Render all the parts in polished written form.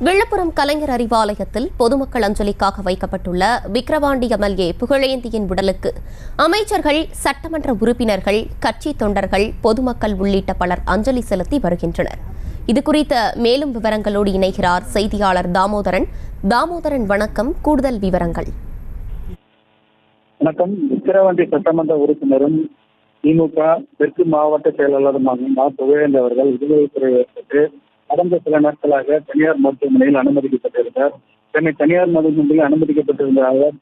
விழுப்புரம் கலைஞர் அறிவாலயத்தில் பொதுமக்கள் அஞ்சலிக்காக வைக்கப்பட்டுள்ள விக்கிரவாண்டி எம்எல்ஏ புகழேந்தியின் உடலுக்கு அமைச்சர்கள், சட்டமன்ற உறுப்பினர்கள், கட்சி தொண்டர்கள், பொதுமக்கள் உள்ளிட்ட பலர் அஞ்சலி செலுத்தி வருகின்றனர். இதுகுறித்த மேலும் விவரங்களோடு இணைகிறார் செய்தியாளர் தாமோதரன். தாமோதரன், வணக்கம். கூடுதல் விவரங்கள். வணக்கம். விக்கிரவாண்டி சட்டமன்ற உறுப்பினரும் திமுக தெற்கு மாவட்ட செயலாளருமான புகழேந்தி அவர்கள் விடுதலைத்துறை ஏற்பட்டு கடந்த சில நாட்களாக தனியார் மருத்துவமனையில் அனுமதிக்கப்பட்டிருந்தார். சென்னை தனியார் மருத்துவமனையில் அனுமதிக்கப்பட்டிருந்த அவர்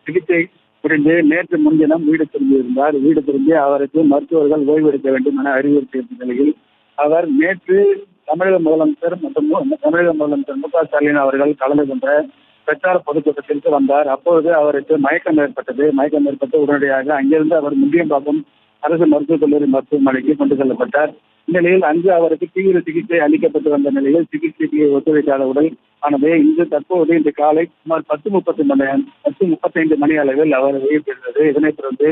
சிகிச்சை முடிந்து நேற்று முன்தினம் வீடு திரும்பியிருந்தார். வீடு திரும்பி அவருக்கு மருத்துவர்கள் ஓய்வு எடுக்க வேண்டும் என அறிவுறுத்தியிருந்த நிலையில் அவர் நேற்று தமிழக முதலமைச்சர் மு.க. ஸ்டாலின் அவர்கள் கலந்து கொண்ட பிரச்சார பொதுக்கூட்டத்திற்கு வந்தார். அப்பொழுது அவருக்கு மயக்கம் ஏற்பட்டு உடனடியாக அங்கிருந்து அவர் முண்டியம்பாக்கம் அரசு மருத்துவக் கல்லூரி மருத்துவமனைக்கு கொண்டு செல்லப்பட்டார். இந்நிலையில் அங்கு அவருக்கு தீவிர சிகிச்சை அளிக்கப்பட்டு வந்த நிலையில் சிகிச்சைக்கு ஒத்துழைக்காத உடல் ஆனது இன்று தற்போது இன்று காலை சுமார் 10:35 மணி அளவில் அவர் உயிர் பெற்றது. இதனைத் தொடர்ந்து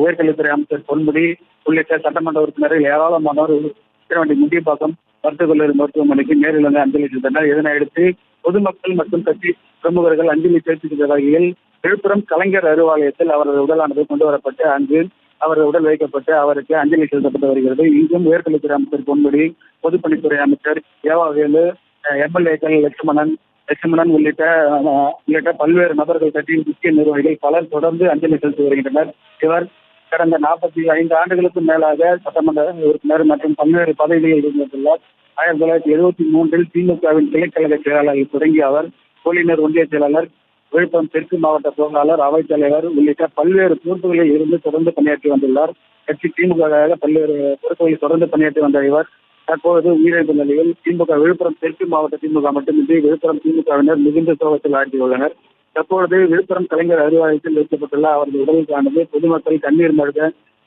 உயர்கல்வித்துறை அமைச்சர் பொன்முடி உள்ளிட்ட சட்டமன்ற உறுப்பினர்கள் ஏராளமானோர் விக்கிரவாண்டி முண்டியம்பாக்கம் மருத்துவக் கல்லூரி மருத்துவமனைக்கு நேரில் வந்து அஞ்சலி செலுத்தினர். இதனையடுத்து பொதுமக்கள் மற்றும் கட்சி பிரமுகர்கள் அஞ்சலி செலுத்துகின்ற வகையில் விழுப்புரம் கலைஞர் அறிவாலயத்தில் அவரது உடலானது கொண்டு வரப்பட்டு அங்கு அவரது உடல் வைக்கப்பட்டு அவருக்கு அஞ்சலி செலுத்தப்பட்டு வருகிறது. இங்கும் உயர்கல்வித்துறை அமைச்சர் பொன்முடி, பொதுப்பணித்துறை அமைச்சர் ஏவாவேலு, எம்எல்ஏக்கள் லட்சுமணன் உள்ளிட்ட பல்வேறு நபர்கள் கட்சியின் முக்கிய நிர்வாகிகள் பலர் தொடர்ந்து அஞ்சலி செலுத்தி வருகின்றனர். இவர் கடந்த 45 ஆண்டுகளுக்கு மேலாக சட்டமன்ற உறுப்பினர் மற்றும் பல்வேறு பதவிகளில் இருந்துள்ளார். 1973 திமுகவின் கிளைக்கழக செயலாளர்கள் தொடங்கி அவர் கோலினர் ஒன்றிய செயலாளர், விழுப்புரம் தெற்கு மாவட்ட பொருளாளர், அவைத் தலைவர் உள்ளிட்ட பல்வேறு பொறுப்புகளில் இருந்து தொடர்ந்து பணியாற்றி வந்துள்ளார். கட்சி திமுக பல்வேறு பொறுப்புகளில் தொடர்ந்து பணியாற்றி வந்த இவர் தற்போது உயிரிழந்த நிலையில் விழுப்புரம் தெற்கு மாவட்ட திமுக மட்டுமின்றி விழுப்புரம் திமுகவினர் மிகுந்த சோகத்தில் ஆழ்த்தியுள்ளனர். தற்பொழுது விழுப்புரம் கலைஞர் அறிவாலயத்தில் வைக்கப்பட்டுள்ள அவரது உடலுக்கானது பொதுமக்கள் கண்ணீர் மல்க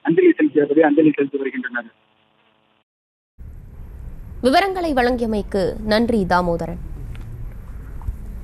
அஞ்சலி செலுத்தி வருகின்றனர். விவரங்களை வழங்கியமைக்கு நன்றி தாமோதரன்.